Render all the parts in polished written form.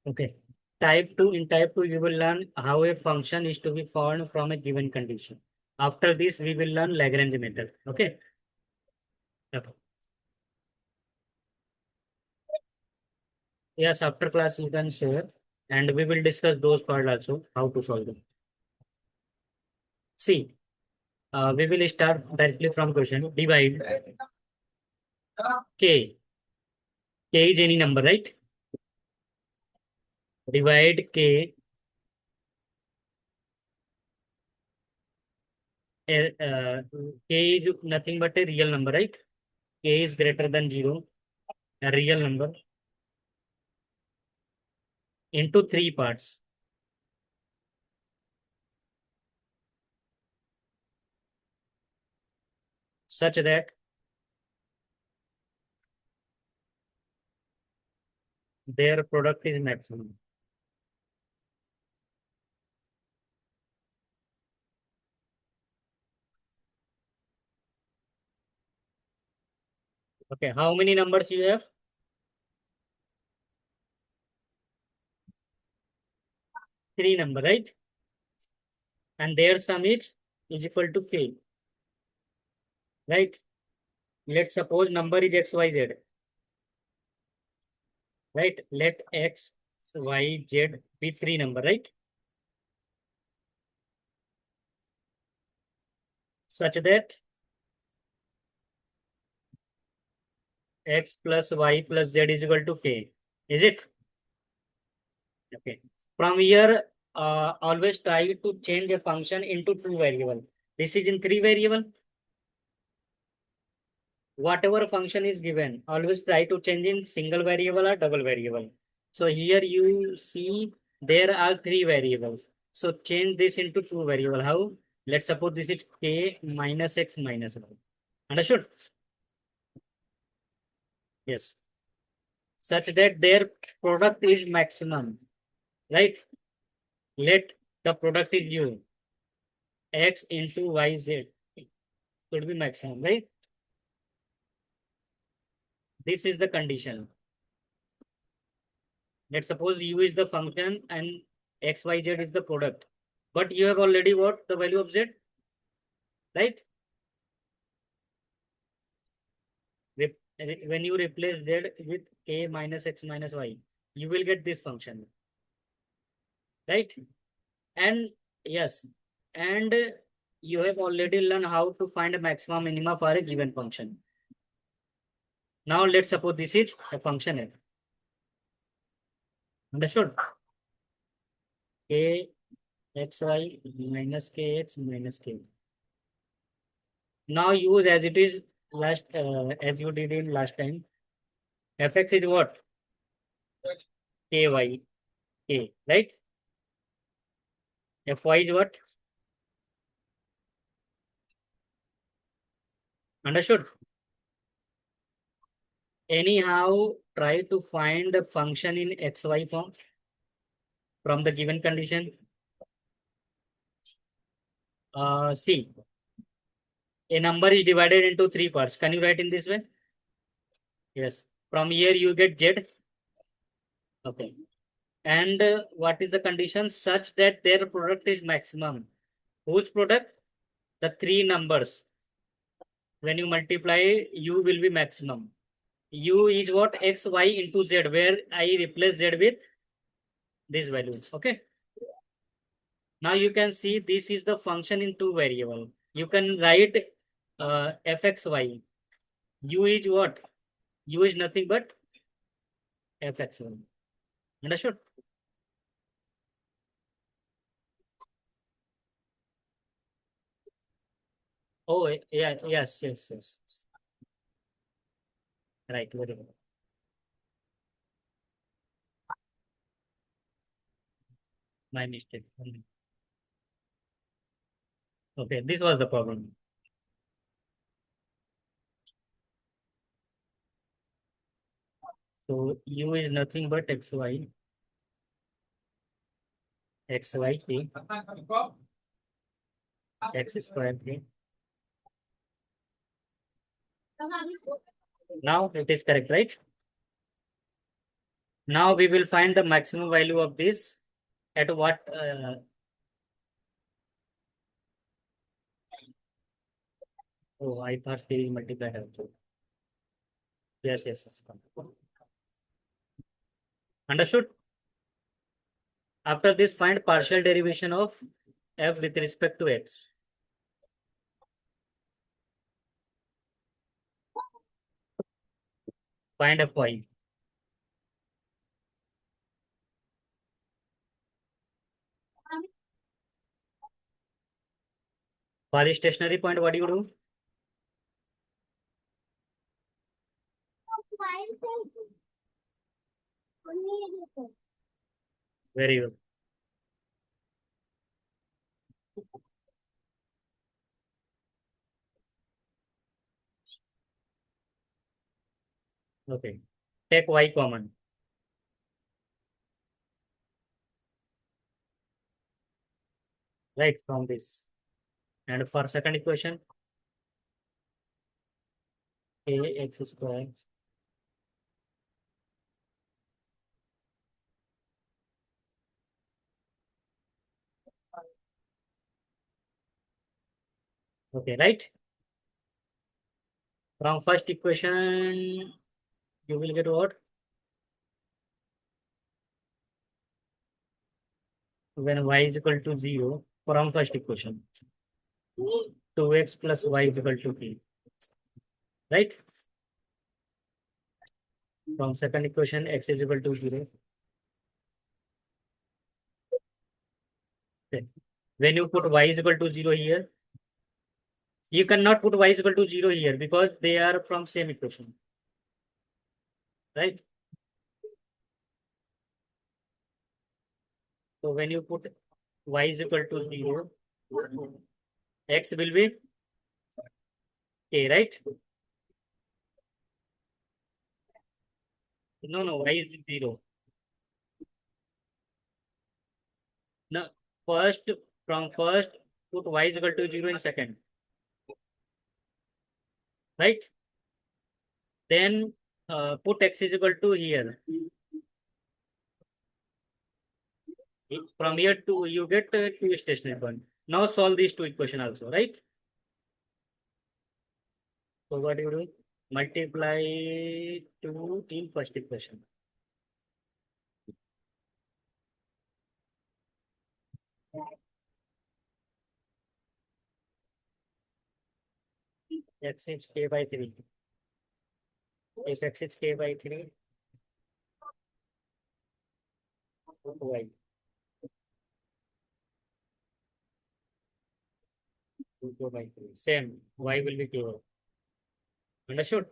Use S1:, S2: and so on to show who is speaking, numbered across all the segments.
S1: Okay. Type 2, in type 2, we will learn how a function is to be found from a given condition. After this, we will learn Lagrange method. Okay. Okay. Yes, after class you can share and we will discuss those part also, how to solve them. See, we will start directly from question. Divide k. K is any number, right? Divide k. K is nothing but a real number, right? K is greater than 0, a real number, into three parts, such that their product is maximum. Okay, how many numbers you have? Three number, right? And their sum is equal to k, right? Let's suppose number is x, y, z, right? Let x, y, z be three number, right? Such that x plus y plus z is equal to k. Is it? Okay. From here, always try to change a function into two variable. This is in three variable. Whatever function is given, always try to change in single variable or double variable. So here you see there are three variables. So change this into two variable. How? Let's suppose this is k minus x minus y. Understood? Yes. Such that their product is maximum. Right? Let the product is u. X into y z should be maximum, right? This is the condition. Let's suppose u is the function and x, y, z is the product. But you have already what? The value of z, right? When you replace z with k minus x minus y, you will get this function, right? And yes, and you have already learned how to find a maximum minima for a given function. Now let's suppose this is a function f. Understood? K x y minus k x minus k. Now use as it is last as you did in last time. Fx is what? Ky k, right? Fy is what? Understood? Anyhow, try to find the function in xy form from the given condition. See, a number is divided into three parts. Can you write in this way? Yes. From here you get z. Okay. And what is the condition? Such that their product is maximum. Whose product? The three numbers. When you multiply, u will be maximum. U is what? X, Y into Z, where I replace Z with this value. Okay. Now you can see this is the function in two variable. You can write fxy. U is what? U is nothing but fxy. Understood? Oh, yeah, yes, yes, yes. Right, very good. My mistake. Okay, this was the problem. So U is nothing but xy, xy k, x square k. Now it is correct, right? Now we will find the maximum value of this at what oh, I thought they multiplied also. Yes. Understood? After this, find partial derivation of f with respect to x. Find fy. For the stationary point, what do you do? Very good. Okay. Take y common. Right from this. And for second equation, ax square. Okay, right? From first equation, you will get what? When y is equal to 0, from first equation, 2x plus y is equal to 3. Right? From second equation, x is equal to 0. Okay. When you put y is equal to 0 here, you cannot put y is equal to 0 here because they are from same equation. Right? So when you put y is equal to 0, x will be a, right? No, y is 0. No, first, from first, put y is equal to 0 in second. Right? Then put x is equal to here. From here to you get two stationary point. Now solve these two equation also, right? So what do you do? Multiply 2 in first equation. X is k by 3. If x is k by 3, put y. K by 3. Same, y will be k. Understood?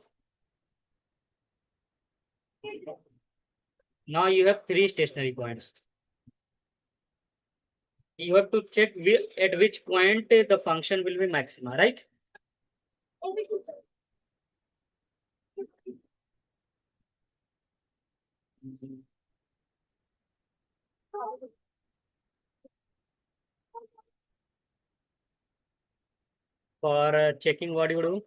S1: Now you have three stationary points. You have to check at which point the function will be maxima, right? For checking, what you do?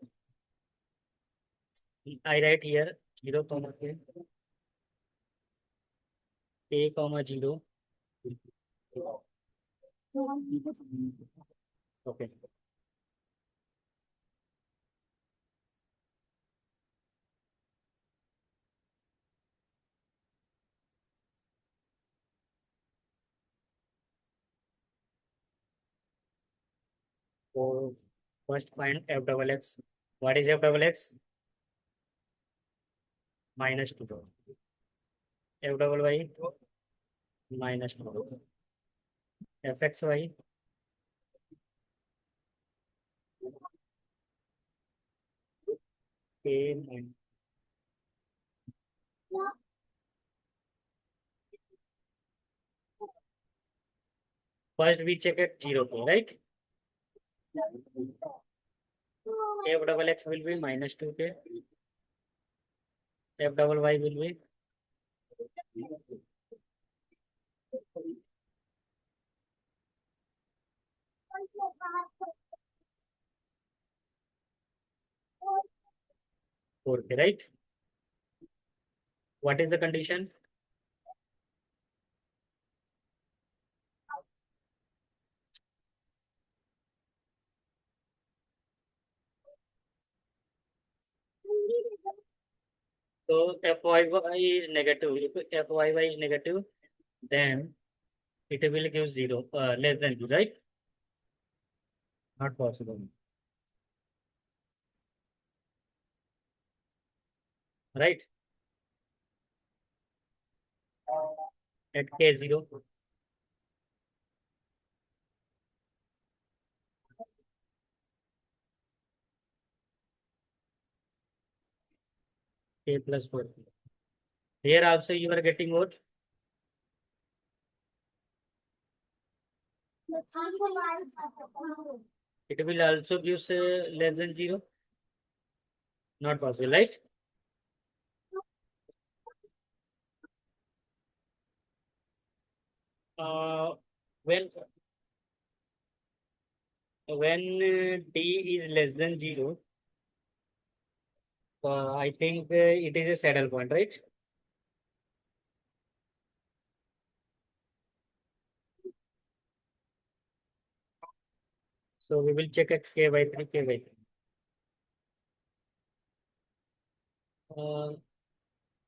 S1: I write here 0 comma a comma 0. Okay. So first find f double x. What is f double x? Minus 2. F double y minus 2. Fxy k minus. First we check at 0 k, right? F double x will be minus 2k. F double y will be 4k, right? What is the condition? So Fyy is negative. If Fyy is negative, then it will give 0, less than 2, right? Not possible. Right? At K0, K plus 4. Here also you are getting what? It will also give less than 0. Not possible, right? Uh, when D is less than 0, I think it is a saddle point, right? So we will check at K by 3, K by 3.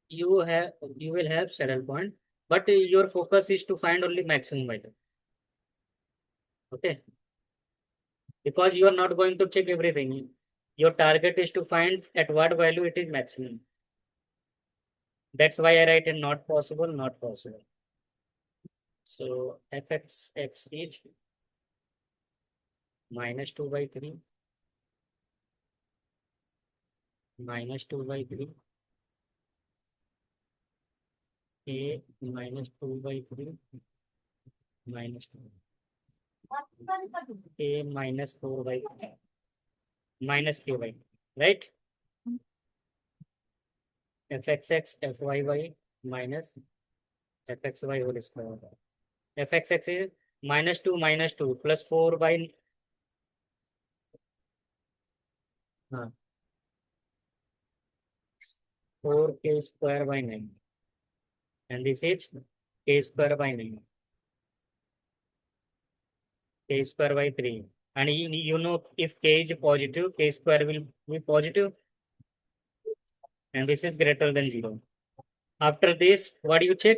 S1: You will have saddle point, but your focus is to find only maximum value. Okay, because you are not going to check everything. Your target is to find at what value it is maximum. That's why I write in not possible, not possible. So fx is minus 2 by 3, minus 2 by 3, a minus 2 by 3, minus 2, a minus 4 by 3, minus k by 3, right? fxx fyy minus fxy whole square. Fxx is minus 2 plus 4 by 4k square by 9. And this is k square by 9. K square by 3. And you know if k is positive, k square will be positive, and this is greater than 0. After this, what do you check?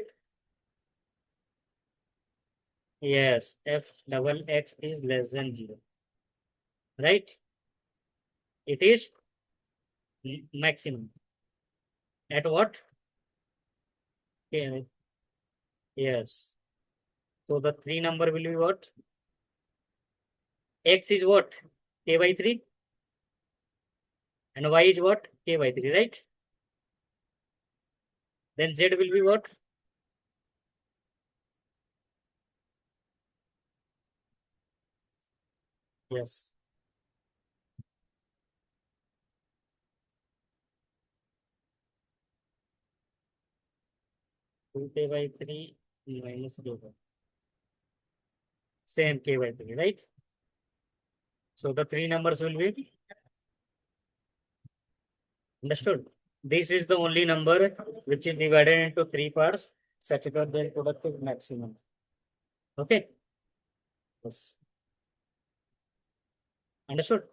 S1: Yes, f double x is less than 0. Right? It is maximum. At what? Yeah, yes. So the 3 number will be what? X is what? K by 3. And y is what? K by 3, right? Then z will be what? Yes. 2k by 3 minus k by. Same k by 3, right? So the 3 numbers will be understood. This is the only number which is divided into 3 parts such that their product is maximum. Okay? Yes. Understood?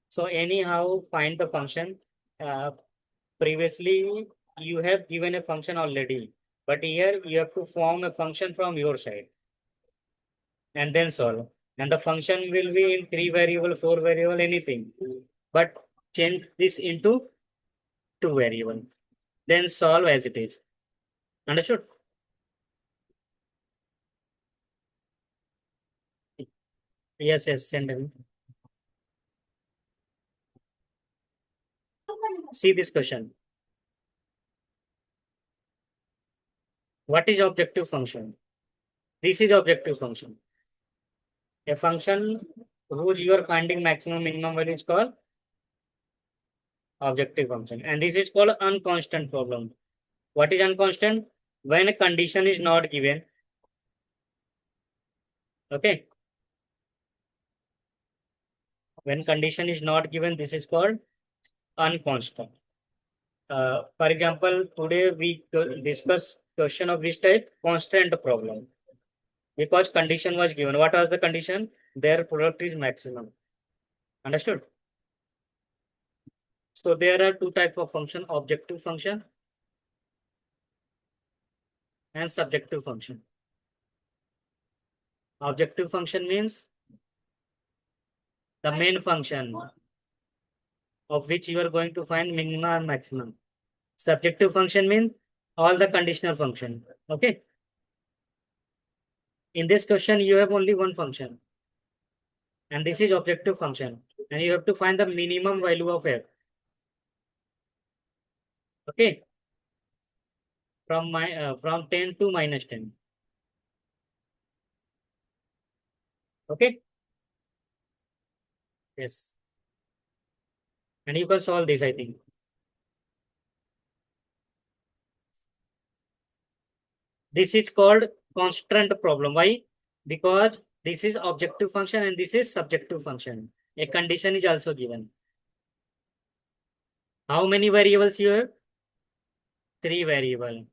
S1: So anyhow, find the function. Previously, you have given a function already, but here you have to form a function from your side and then solve. And the function will be in 3 variable, 4 variable, anything. But change this into 2 variable. Then solve as it is. Understood? Yes, yes, send me. See this question. What is objective function? This is objective function. A function whose you are finding maximum minimum value is called objective function. And this is called unconstant problem. What is unconstant? When a condition is not given. Okay. When condition is not given, this is called unconstant. For example, today we discuss question of this type, constant problem. Because condition was given. What was the condition? Their product is maximum. Understood? So there are two types of function, objective function and subjective function. Objective function means the main function of which you are going to find minimum and maximum. Subjective function means all the conditional function. Okay. In this question, you have only one function, and this is objective function, and you have to find the minimum value of f. Okay. From 10 to minus 10. Okay. Yes. And you can solve this, I think. This is called constant problem. Why? Because this is objective function and this is subjective function. A condition is also given. How many variables you have? 3 variables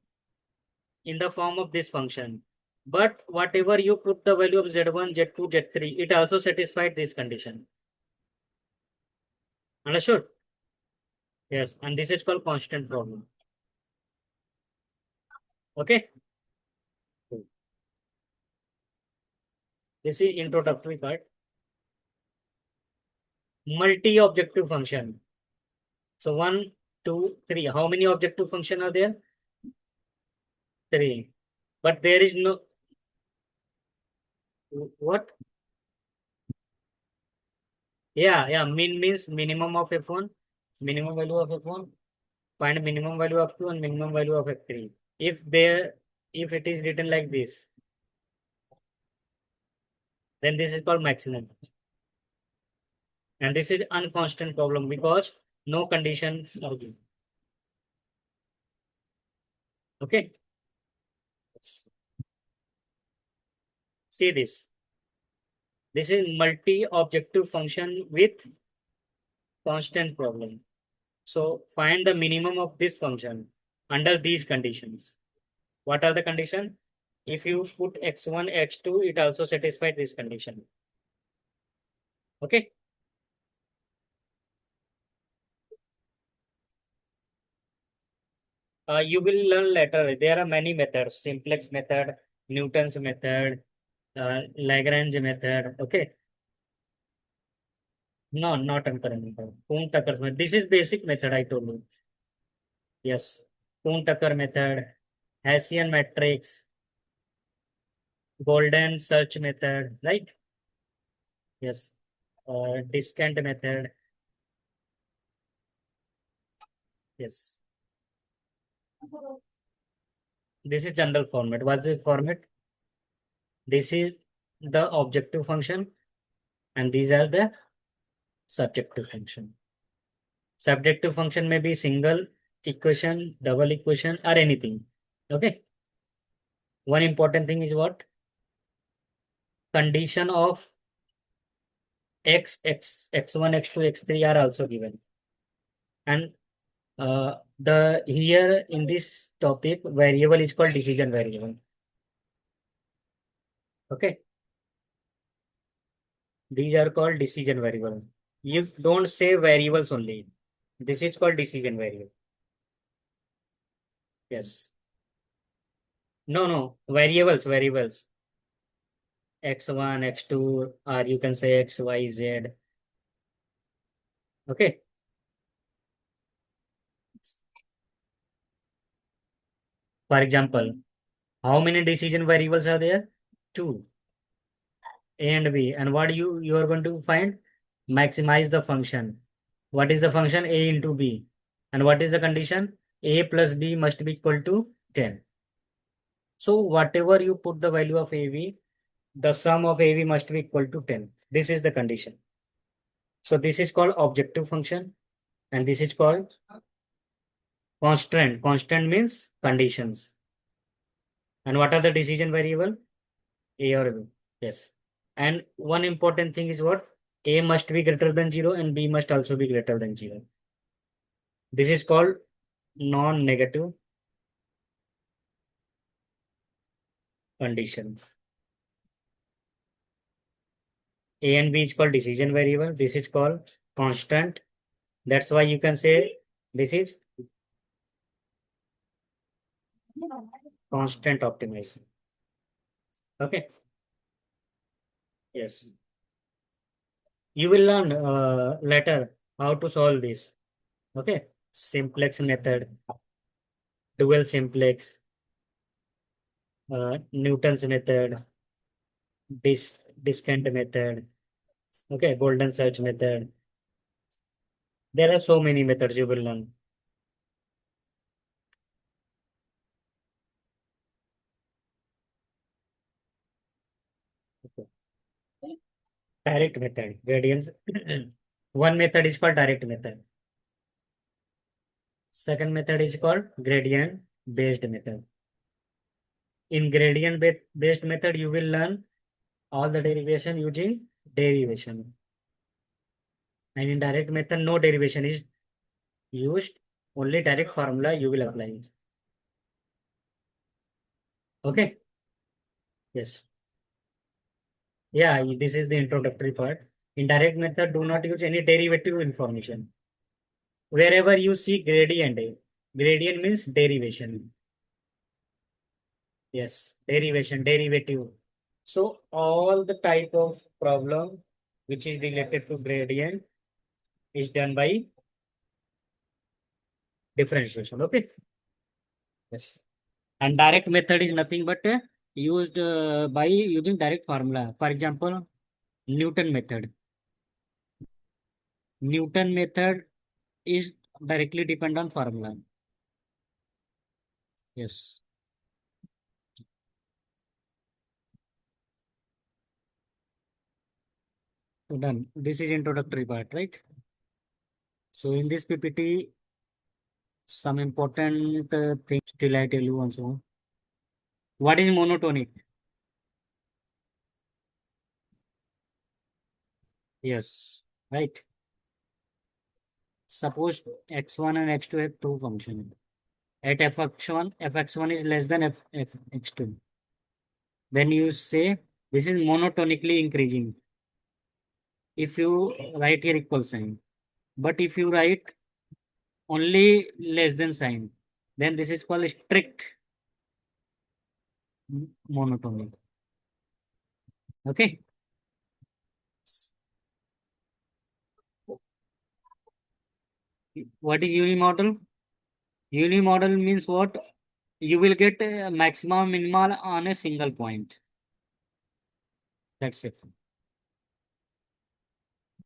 S1: in the form of this function. But whatever you put the value of z1, z2, z3, it also satisfied this condition. Understood? Yes. And this is called constant problem. Okay. This is introductory part. Multi-objective function. So 1, 2, 3. How many objective function are there? 3. But there is no what? Yeah. Min means minimum of f1, minimum value of f1. Find minimum value of 2 and minimum value of f3. If it is written like this, then this is called maximum. And this is unconstant problem because no conditions are given. Okay. See this. This is multi-objective function with constant problem. So find the minimum of this function under these conditions. What are the conditions? If you put x1, x2, it also satisfies this condition. Okay. You will learn later. There are many methods: simplex method, Newton's method, Lagrange method. Okay. No, not concurrent method. Kuhn-Tucker's method. This is basic method I told you. Yes. Kuhn-Tucker method, Hessian matrix, Golden search method, right? Yes. Discant method. Yes. This is general format. What's the format? This is the objective function, and these are the subjective function. Subjective function may be single equation, double equation, or anything. Okay. One important thing is what? Condition of x1, x2, x3 are also given. And the here in this topic, variable is called decision variable. Okay. These are called decision variable. You don't say variables only. This is called decision variable. Yes. No. Variables. X1, x2, or you can say x, y, z. Okay. For example, how many decision variables are there? 2. A and B. And what you are going to find? Maximize the function. What is the function? A into B. And what is the condition? A plus B must be equal to 10. So whatever you put the value of AV, the sum of AV must be equal to 10. This is the condition. So this is called objective function, and this is called constant. Constant means conditions. And what are the decision variable? A or B. Yes. And one important thing is what? A must be greater than 0 and B must also be greater than 0. This is called non-negative condition. A and B is called decision variable. This is called constant. That's why you can say this is constant optimization. Okay. Yes. You will learn later how to solve this. Okay. Simplex method, dual simplex, Newton's method, discant method. Okay. Golden search method. There are so many methods you will learn. Okay. Direct method, gradients. One method is called direct method. Second method is called gradient based method. In gradient based method, you will learn all the derivation using derivation. And in direct method, no derivation is used. Only direct formula you will apply. Okay. Yes. Yeah, this is the introductory part. In direct method, do not use any derivative information. Wherever you see gradient, gradient means derivation. Yes, derivation, derivative. So all the type of problem which is related to gradient is done by differentiation. Okay. Yes. And direct method is nothing but used by using direct formula. For example, Newton method. Newton method is directly depend on formula. Yes. So done. This is introductory part, right? So in this PPT, some important things till I tell you also. What is monotonic? Yes. Right. Suppose x1 and x2 have two functions. At fx1 is less than fx2. Then you say this is monotonically increasing. If you write here equal sign, but if you write only less than sign, then this is called strict monotonic. Okay. What is unimodal? Unimodal means what? You will get a maximum minimal on a single point. That's it.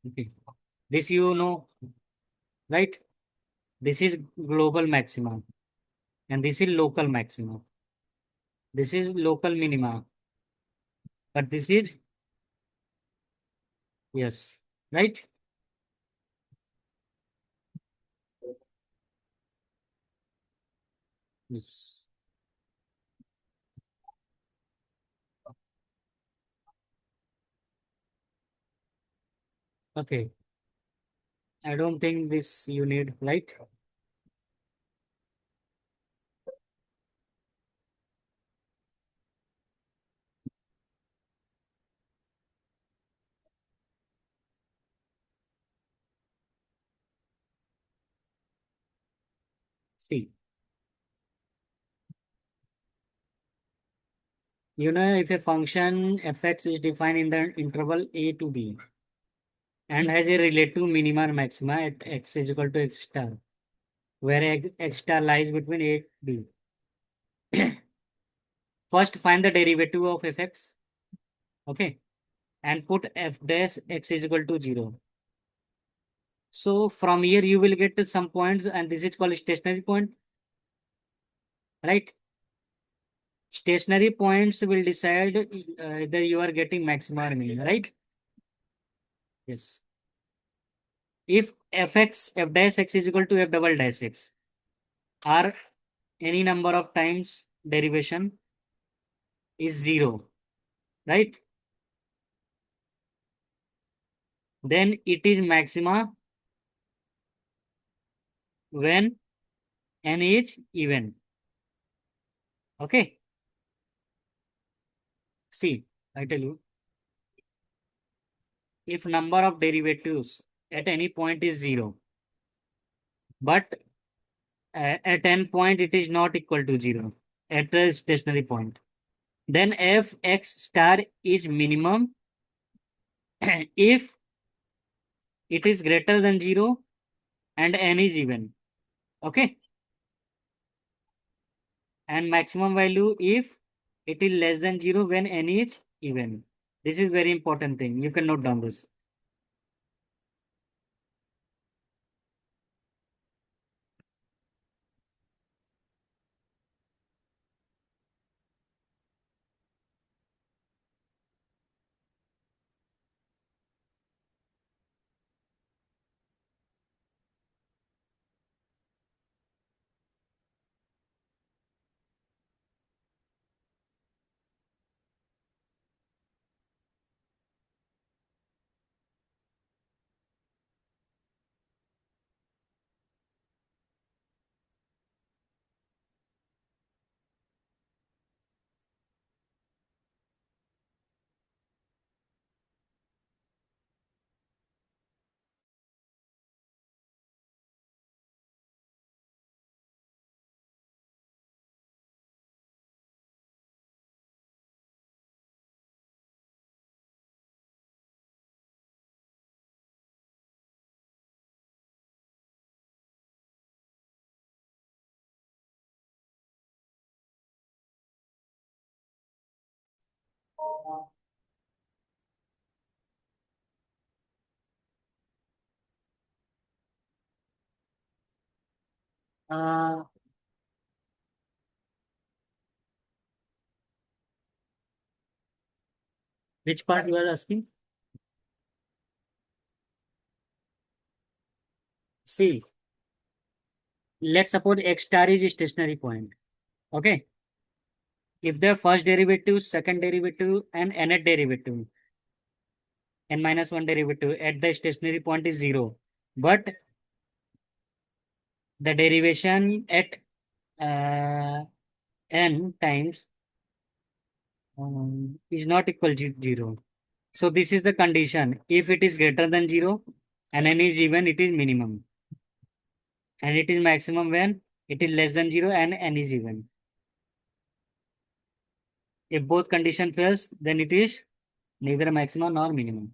S1: Okay. This you know, right? This is global maximum and this is local maximum. This is local minima, but this is, yes, right? Yes. Okay. I don't think this you need, right? See, if a function fx is defined in the interval a to b and has a relative minima and maxima at x is equal to x star, where x star lies between a and b. First, find the derivative of fx, okay, and put f dash x is equal to 0. So from here you will get to some points and this is called stationary point, right? Stationary points will decide whether you are getting maxima or minima, right? Yes. If f dash x is equal to f double dash x or any number of times derivation is 0, right? Then it is maxima when n is even. Okay. See, I tell you, if number of derivatives at any point is 0, but at n point it is not equal to 0 at a stationary point. Then f x star is minimum if it is greater than 0 and n is even. Okay. And maximum value if it is less than 0 when n is even. This is very important thing. You can note down this. Uh, which part you are asking? See, let's suppose x star is a stationary point. Okay. If the first derivative, second derivative, and nth derivative, n minus 1 derivative at the stationary point is 0, but the derivation at uh, n times is not equal to 0. So this is the condition. If it is greater than 0 and n is even, it is minimum. And it is maximum when it is less than 0 and n is even. If both condition fails, then it is neither maximum nor minimum.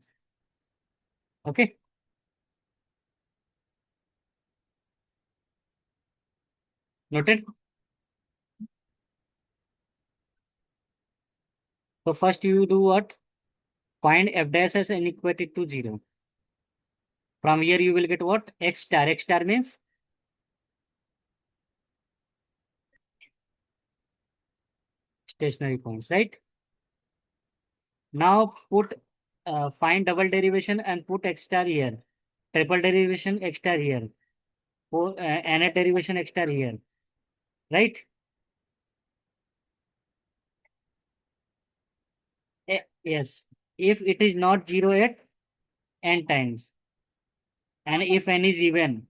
S1: Okay. Noted? So first you do what? Find f dash as inequality to 0. From here you will get what? X star. X star means stationary points, right? Now put find double derivation and put x star here. Triple derivation x star here. Nth derivation x star here. Right? Yes. If it is not 0 at n times and if n is even,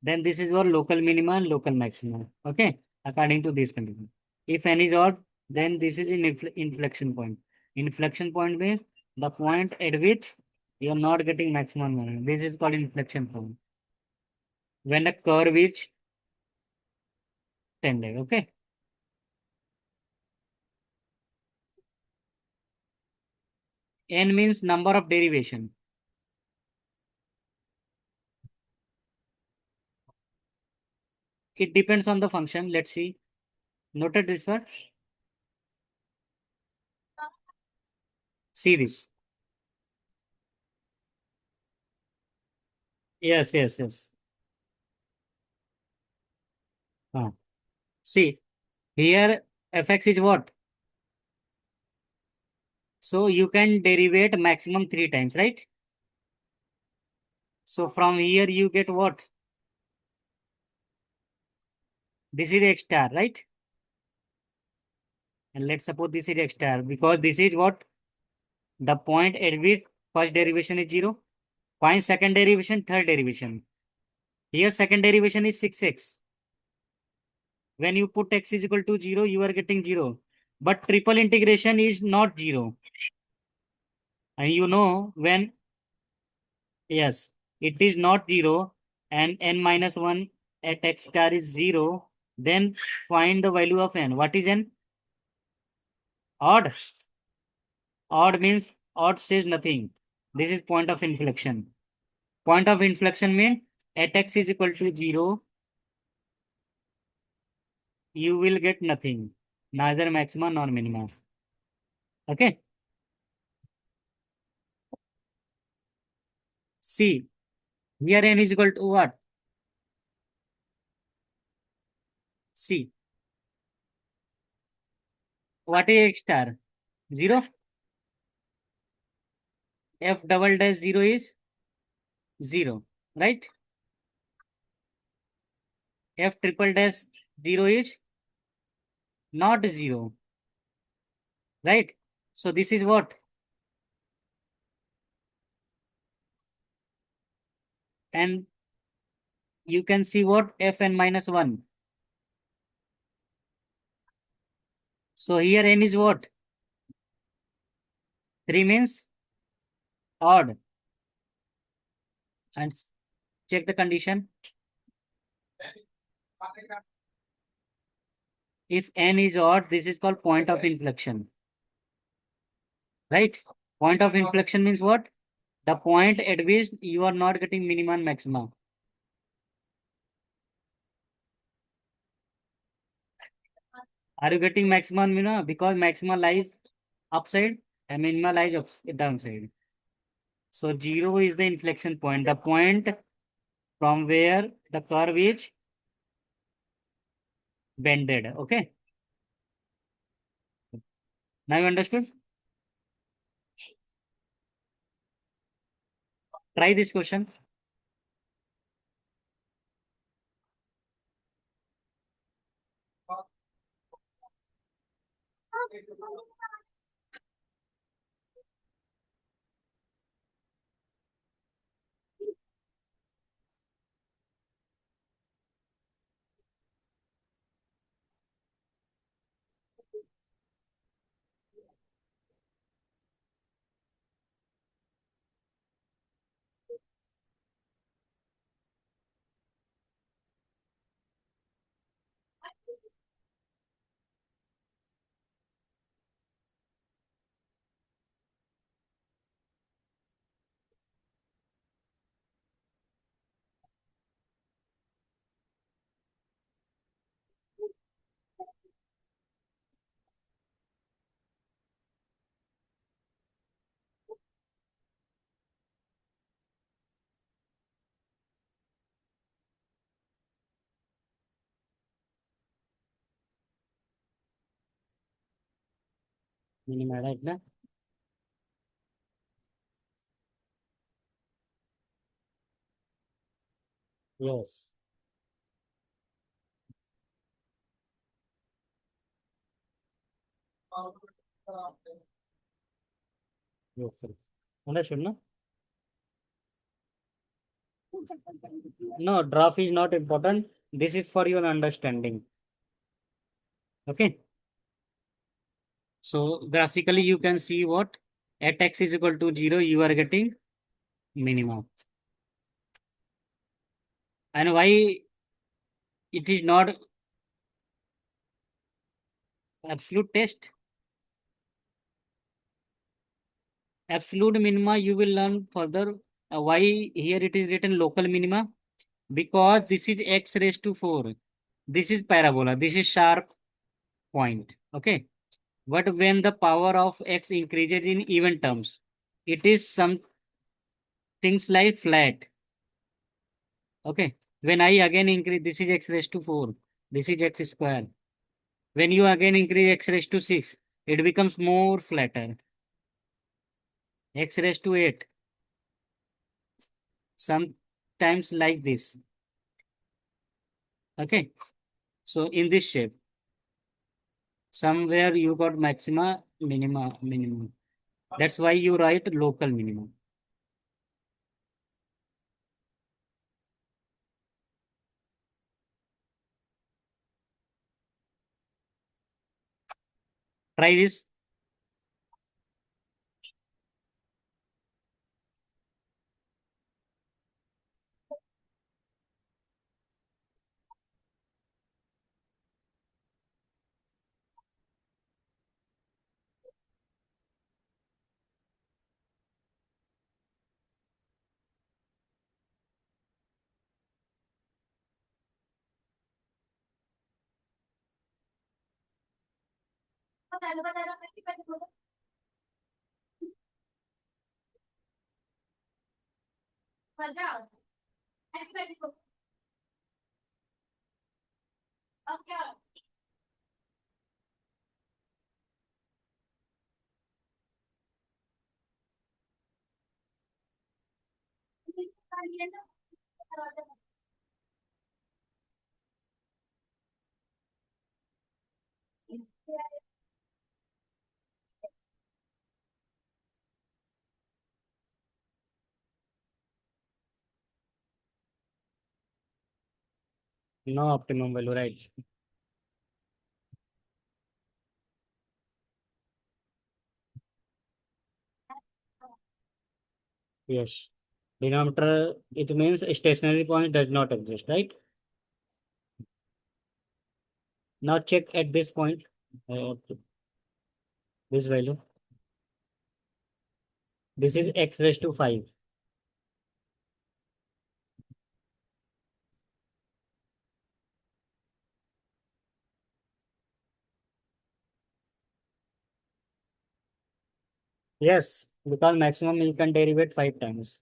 S1: then this is your local minima and local maxima. Okay, according to this condition. If n is odd, then this is an inflection point. Inflection point means the point at which you are not getting maximum value. This is called inflection point. When the curve is tended. Okay. N means number of derivation. It depends on the function. Let's see. Noted this one. See this. Yes, yes, yes. Ah. See, here fx is what? So you can derivate maximum 3 times, right? So from here you get what? This is x star, right? And let's suppose this is x star because this is what? The point at which first derivation is 0. Find second derivation, third derivation. Here second derivation is 6x. When you put x is equal to 0, you are getting 0. But triple integration is not 0. And you know when, yes, it is not 0. and n minus 1 at x star is 0, then find the value of n. What is n? Odd. Odd means odd says nothing. This is point of inflection. Point of inflection means at x is equal to 0, you will get nothing, neither maxima nor minima. Okay. See, here n is equal to what? See, what is x star? 0. F double dash 0 is 0, right? F triple dash 0 is not 0, right? So this is what? And you can see what? Fn minus 1. So here n is what? 3 means odd. And check the condition. If n is odd, this is called point of inflection. Right? Point of inflection means what? The point at which you are not getting minimum and maximum. Are you getting maximum minimum? Because maximum lies upside and minima lies downside. So 0 is the inflection point, the point from where the curve is bended. Okay. Now you understood? Try this question. Minima, right? Na? Yes. Yes, sir. Understood, no? No, draft is not important. This is for your understanding. Okay. So graphically, you can see what? At x is equal to 0, you are getting minimum. And why it is not absolute test? Absolute minima, you will learn further. Why here it is written local minima? Because this is x raised to 4. This is parabola. This is sharp point. Okay. But when the power of x increases in even terms, it is some things like flat. Okay. When I again increase, this is x raised to 4. This is x square. When you again increase x raised to 6, it becomes more flatter. X raised to 8. Sometimes like this. Okay. So in this shape, somewhere you got maxima, minima, minimum. That's why you write local minimum. Try this. No optimum value, right? Yes. Denominator, it means a stationary point does not exist, right? Now check at this point, this value. This is x raised to 5. Yes, because maximum you can derivate 5 times.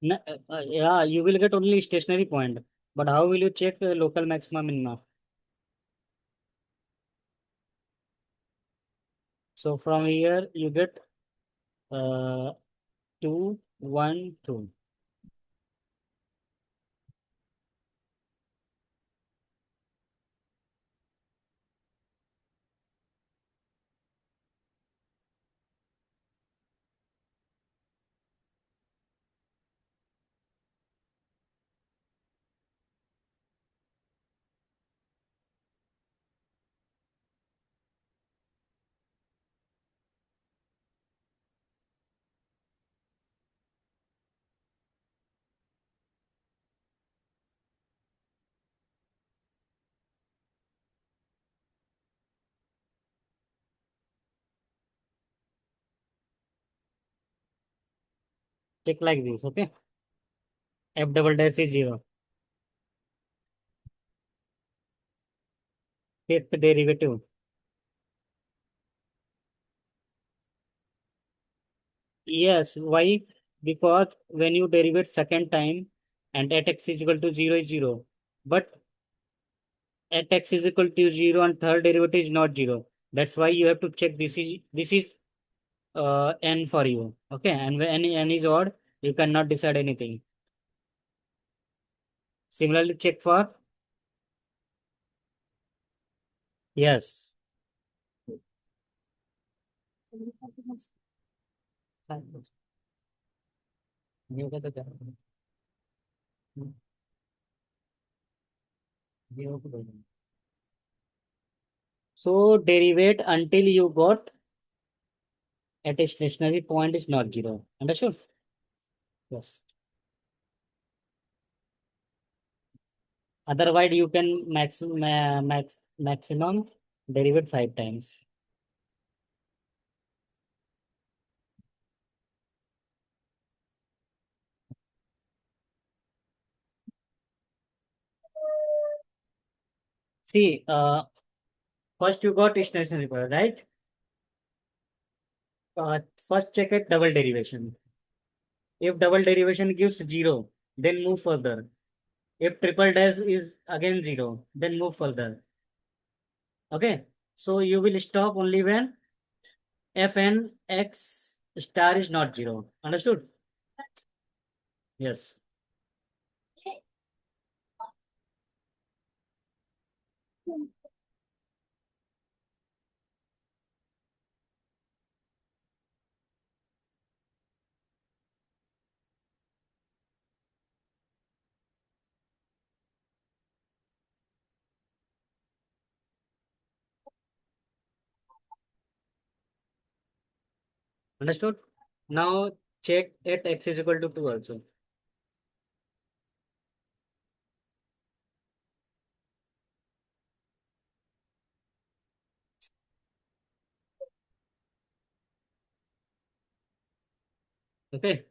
S1: Yeah, you will get only stationary point. But how will you check local maxima minima? So from here you get uh, 2, 1, 2. Check like this, okay? F double dash is 0. Fifth derivative. Yes, why? Because when you derivate second time and at x is equal to 0 is 0. But at x is equal to 0 and third derivative is not 0. That's why you have to check this is n for you. Okay, and when n is odd, you cannot decide anything. Similarly, check for yes. So derivate until you got at a stationary point is not 0. Understood? Yes. Otherwise, you can maximum derivate 5 times. See, first you got stationary point, right? First check at double derivation. If double derivation gives 0, then move further. If triple dash is again 0, then move further. Okay. So you will stop only when fn x star is not 0. Understood? Yes. Understood? Now check at x is equal to 2 also. Okay.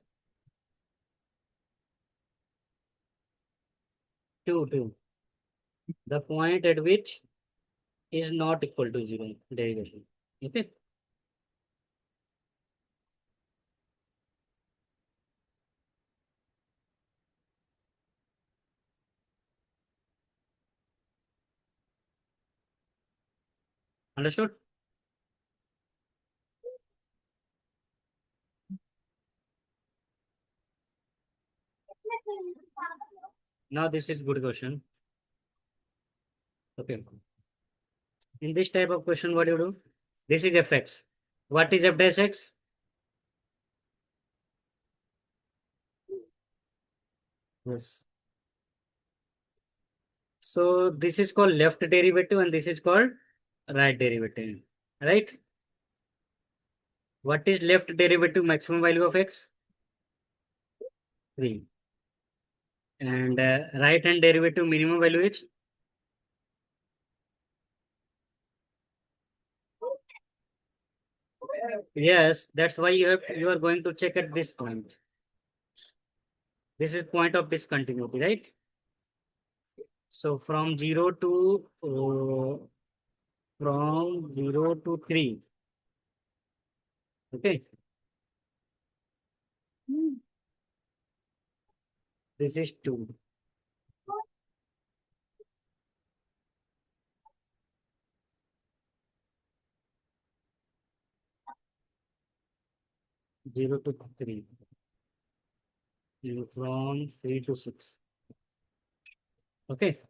S1: 2, 2. The point at which is not equal to 0 derivation. Okay. Understood? Now this is good question. Okay. In this type of question, what do you do? This is fx. What is f dash x? Yes. So this is called left derivative and this is called right derivative. Right? What is left derivative maximum value of x? 3. And right hand derivative minimum value is? Yes, that's why you are going to check at this point. This is point of discontinuity, right? So from 0 to 3. Okay. This is 2. 0 to 3. And from 3 to 6. Okay.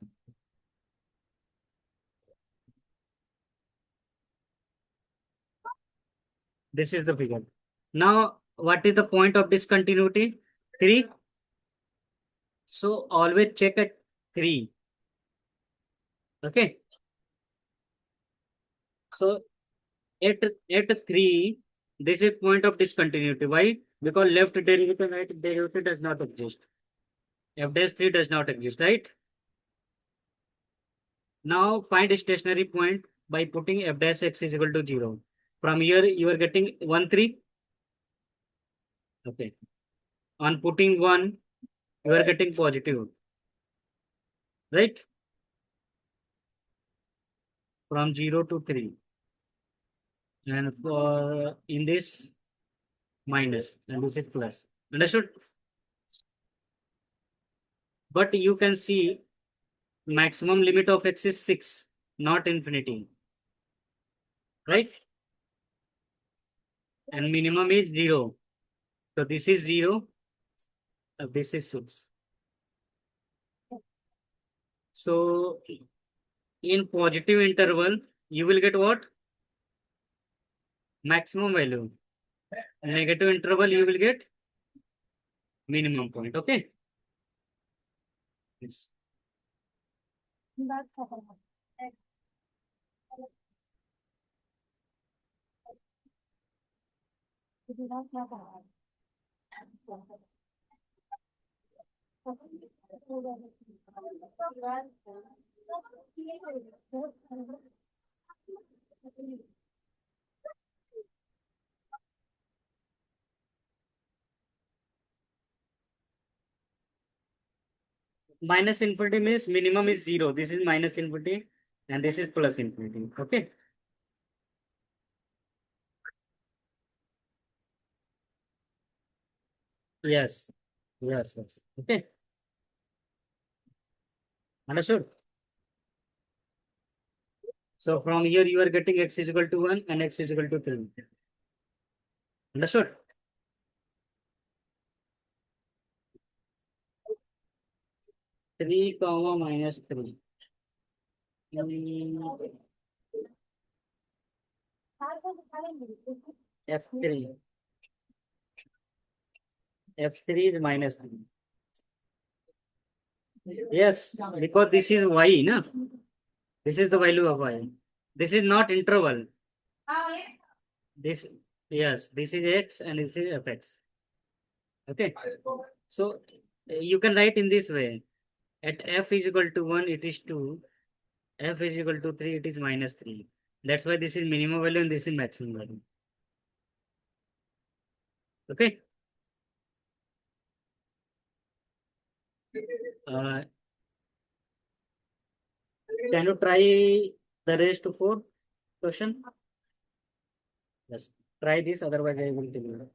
S1: This is the figure. Now, what is the point of discontinuity? 3. So always check at 3. Okay. So at 3, this is point of discontinuity. Why? Because left derivative, right derivative does not exist. F dash 3 does not exist, right? Now find a stationary point by putting f dash x is equal to 0. From here, you are getting 1, 3. Okay. On putting 1, you are getting positive, right? From 0 to 3. And for in this minus, and this is plus. Understood? But you can see maximum limit of x is 6, not infinity, right? And minimum is 0. So this is 0, this is 6. So in positive interval, you will get what? Maximum value. Negative interval, you will get minimum point. Okay. Yes. Minus infinity means minimum is 0. This is minus infinity and this is plus infinity. Okay. Yes. Yes. Yes. Okay. Understood? So from here you are getting x is equal to 1 and x is equal to 3. Understood? 3 comma minus 3. F3. F3 is minus 3. Yes, because this is y, no? This is the value of y. This is not interval. This, yes, this is x and this is fx. Okay. So you can write in this way. At f is equal to 1, it is 2. F is equal to 3, it is minus 3. That's why this is minimum value and this is maximum value. Okay. Uh, Can you try the rest four question? Yes. Try this, otherwise I will tell you.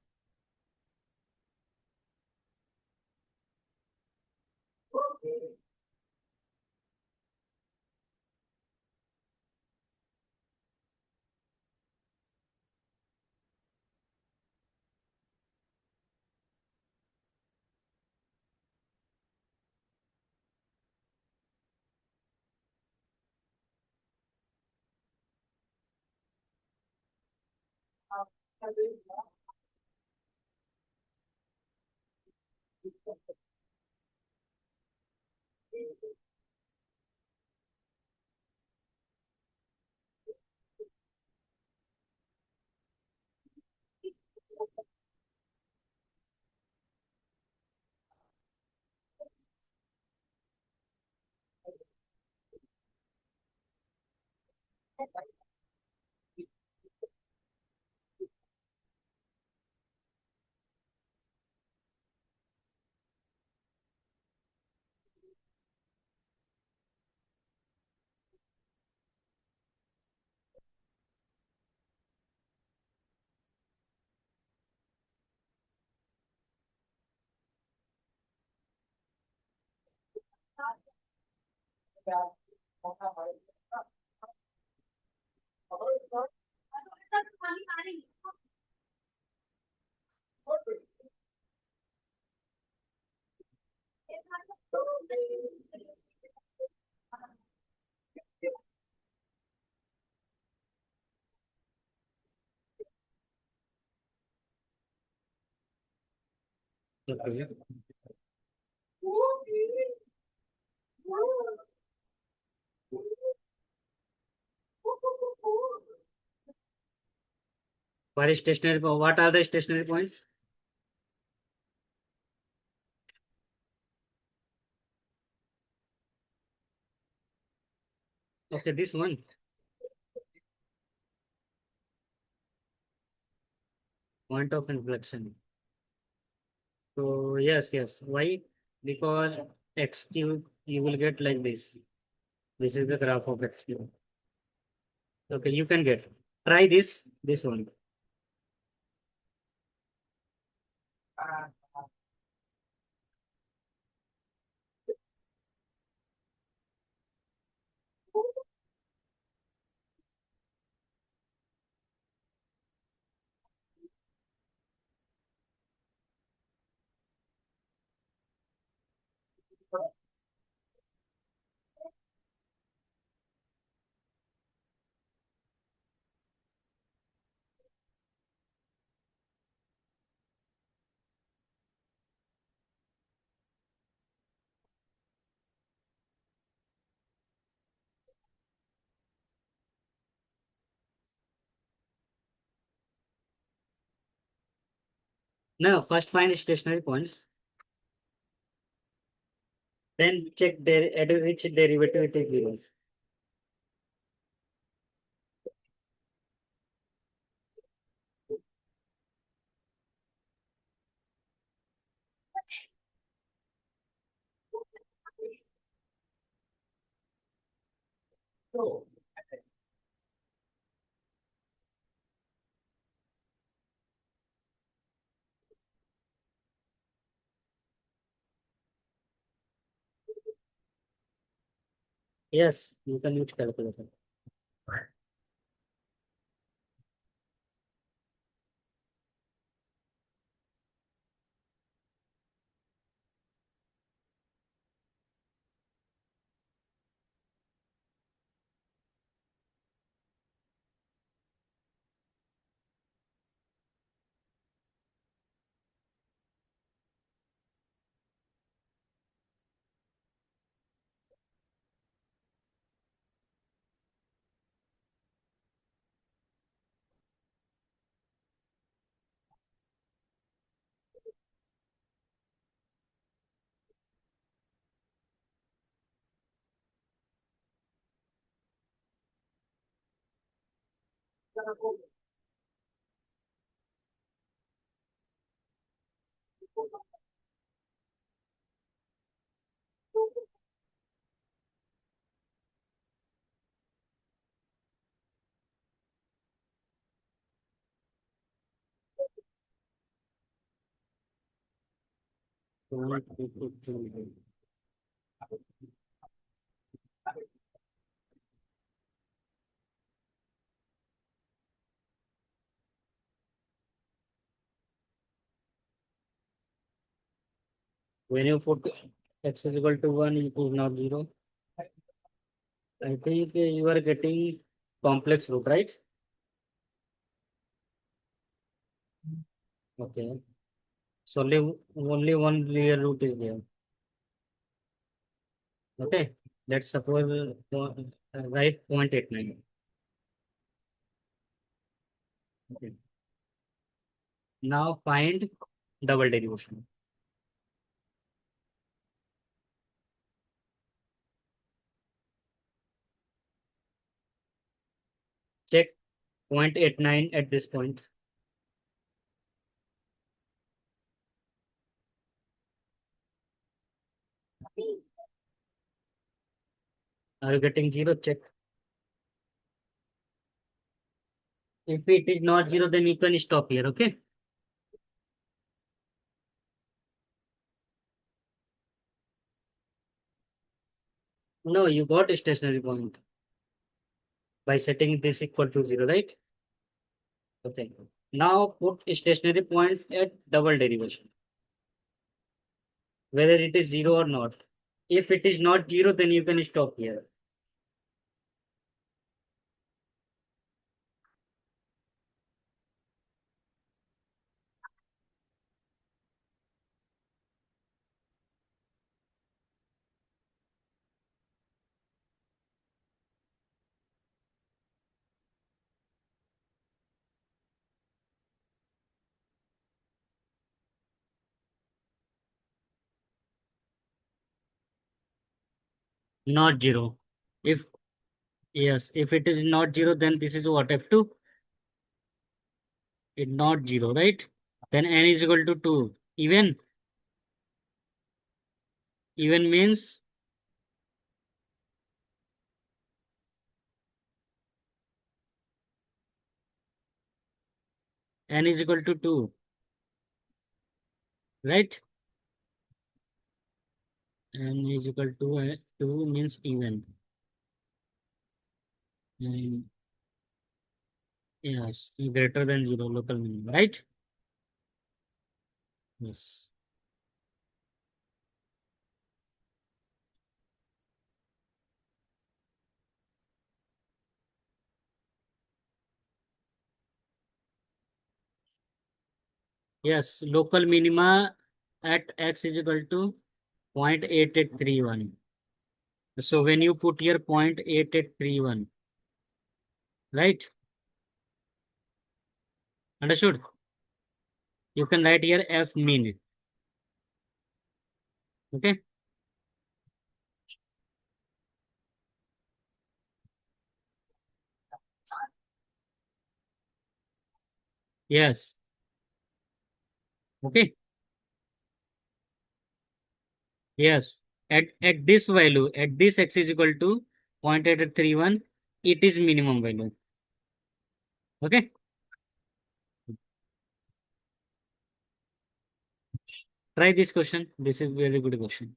S1: Okay. For stationary, what are the stationary points? Okay, this one. Point of inflection. So yes, yes. Why? Because x cube you will get like this. This is the graph of x cube. Okay, you can get. Try this one. Now first find stationary points. Then check at which derivative it is given. Yes, you can use calculator. When you put x is equal to 1, it is not 0. I think you are getting complex root, right? Okay. So only one real root is there. Okay. Let's suppose write 0.89. Okay. Now find double derivation. Check 0.89 at this point. Are you getting 0? Check. If it is not 0, then you can stop here. Okay. No, you got a stationary point by setting this equal to 0, right? Okay. Now put stationary points at double derivation, whether it is 0 or not. If it is not 0, then you can stop here. Not 0. If yes, if it is not 0, then this is what F2. It not 0, right? Then n is equal to 2. Even means n is equal to 2, right? N is equal to 2 means even. And yes, greater than 0 local minimum, right? Yes. Yes, local minima at x is equal to 0.8831. So when you put here 0.8831, right? Understood? You can write here F min. Okay? Yes. Okay? Yes. At this value, at this x is equal to 0.8831, it is minimum value. Okay? Try this question. This is very good question.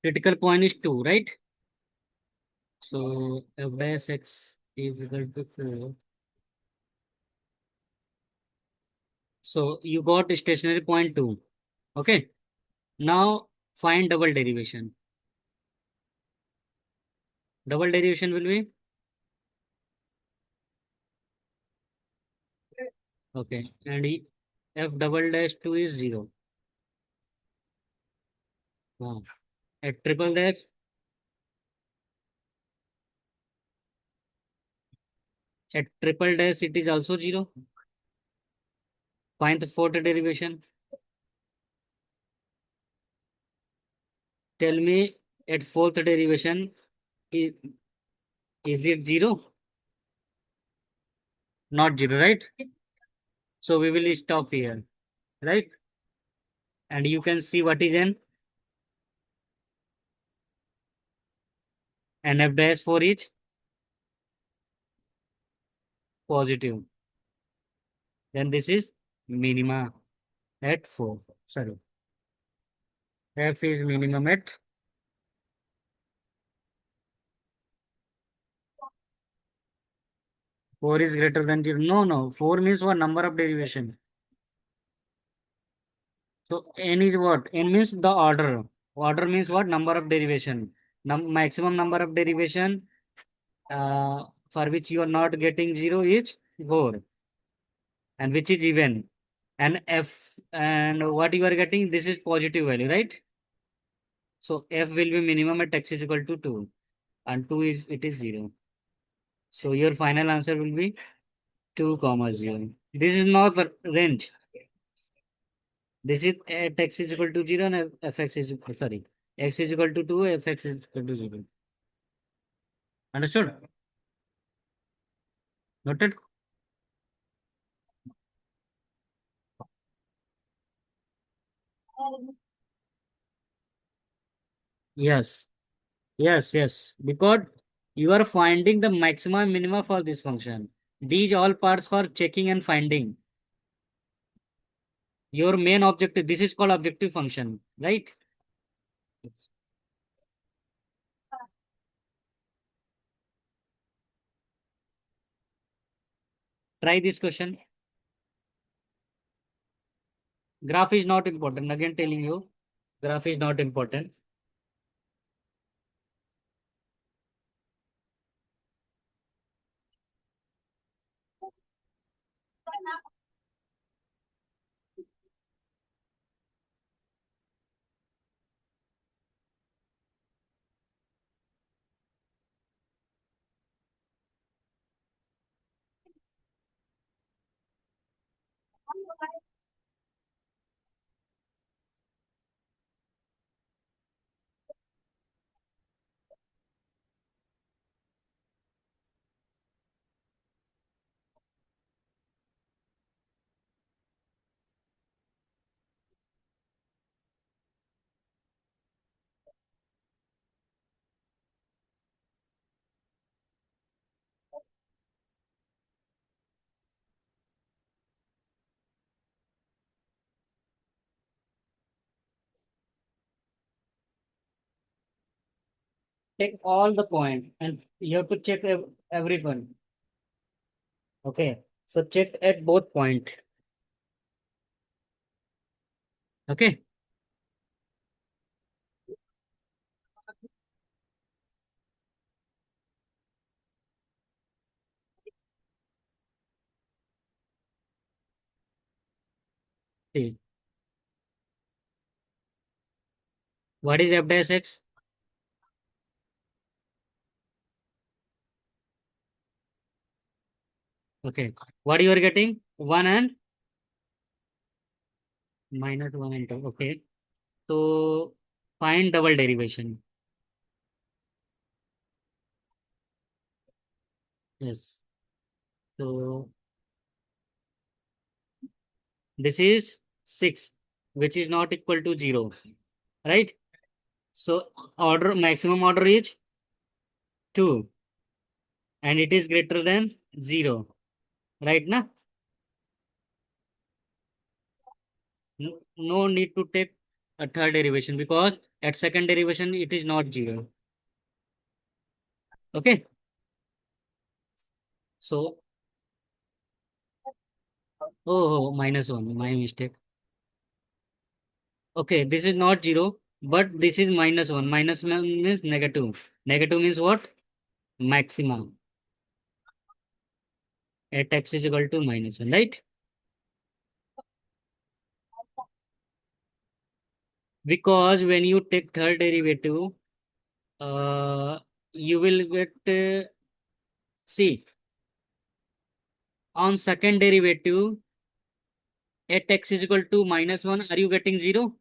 S1: Critical point is 2, right? So f dash x is equal to 4. So you got stationary point 2. Okay. Now find double derivation. Double derivation will be okay. And f double dash 2 is 0. Wow. At triple dash, it is also 0. Find the fourth derivation. Tell me at fourth derivation, is, is it 0? Not 0, right? So we will stop here, right? And you can see what is n, and f dash for each positive. Then this is minima at 4. Sorry. F is minimum at 4 is greater than 0. No, no. 4 means what? Number of derivation. So n is what? N means the order. Order means what? Number of derivation. Maximum number of derivation for which you are not getting 0 is 4, and which is even. And f, and what you are getting, this is positive value, right? So f will be minimum at x is equal to 2, and 2 is, it is 0. So your final answer will be 2 comma 0. This is not the range. This is at x is equal to 0 and fx is, sorry, x is equal to 2, fx is equal to 0. Understood? Noted? Yes. Yes, yes. Because you are finding the maxima and minima for this function. These all parts for checking and finding. Your main objective, this is called objective function, right? Try this question. Graph is not important. Again, telling you, graph is not important. Take all the point and you have to check everyone. Okay. So check at both point. Okay. See. What is f dash x? Okay. What you are getting? 1 and minus 1 and 2. Okay. So find double derivation. Yes. So this is 6, which is not equal to 0. Right? So order, maximum order is 2, and it is greater than 0. Right now? No need to take a third derivation because At second derivation, it is not 0. Okay. So, -1, my mistake. Okay, this is not 0, but this is -1. -1 means negative. Negative means what? Maxima. At x is equal to -1, right? Because when you take third derivative, you will get, see, on second derivative, at x is equal to -1, are you getting 0?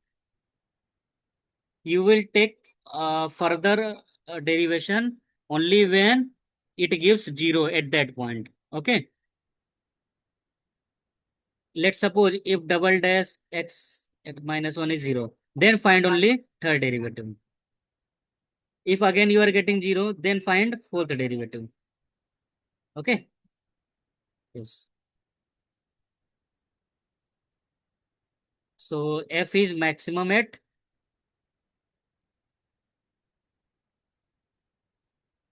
S1: You will take further derivation only when it gives 0 at that point. Okay. Let's suppose if double dash x at -1 is 0, then find only third derivative. If again you are getting 0, then find fourth derivative. Okay. Yes. So f is maximum at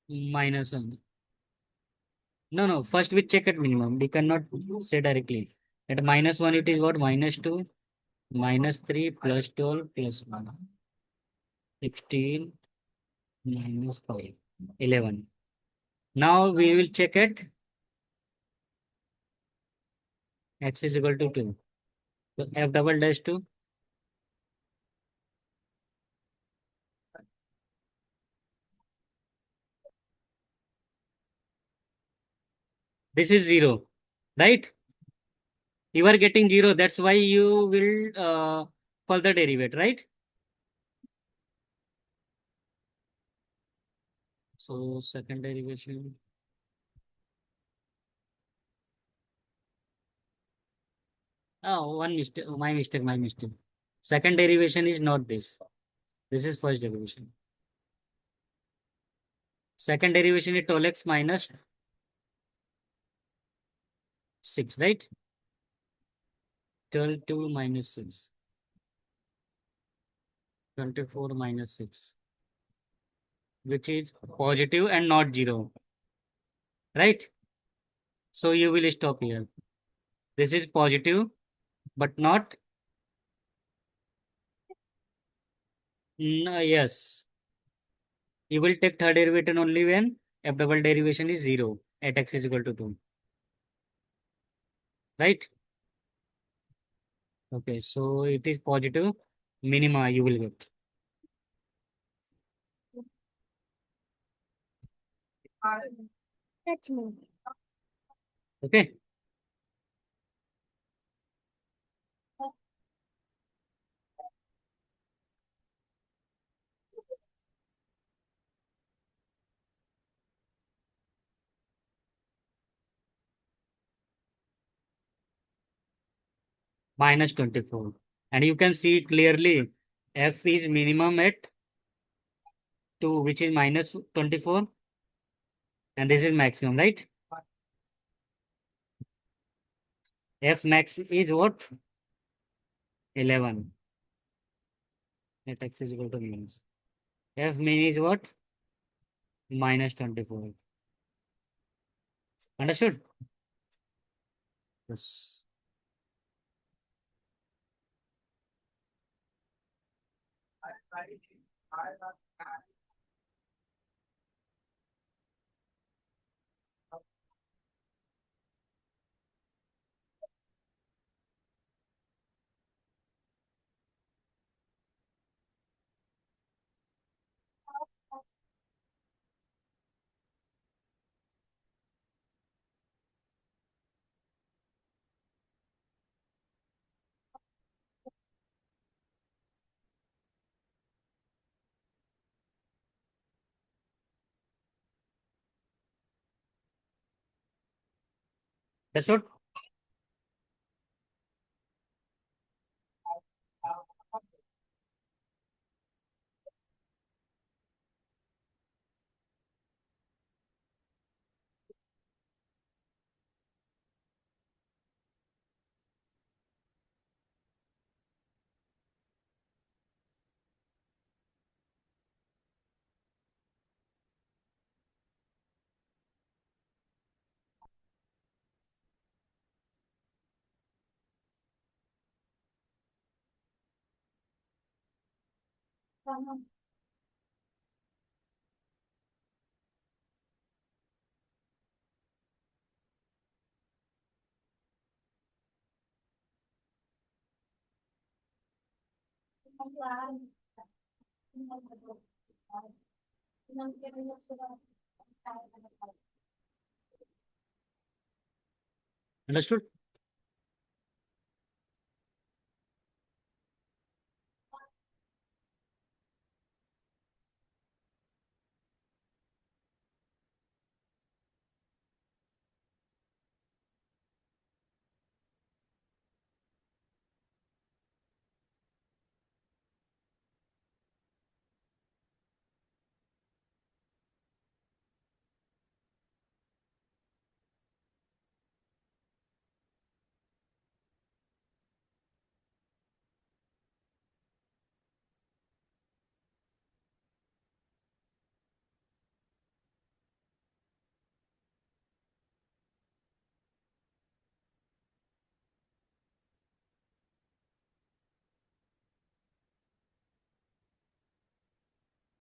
S1: -1. No, no. First we check at minimum. We cannot say directly. At -1 it is what? -2, -3 plus 12 plus 1. 16 -5. 11. Now we will check at x is equal to 2. So f double dash 2. This is 0. Right? You are getting 0. That's why you will further derivate. Right? So second derivation. Oh, one mistake. My mistake. My mistake. Second derivation is not this. This is first derivation. Second derivation is 12x minus 6, right? 12 2 minus 6. 24 minus 6, which is positive and not 0, right? So you will stop here. This is positive, but not. Yes. You will take third derivative only when f double derivation is 0 at x is equal to 2, right? Okay, so it is positive. Minima you will get. That's me. Okay. -24. And you can see clearly f is minimum at 2, which is -24, and this is maximum, right? F max is what? 11 at x is equal to minus. F min is what? -24. Understood? Yes. That's what. Understood?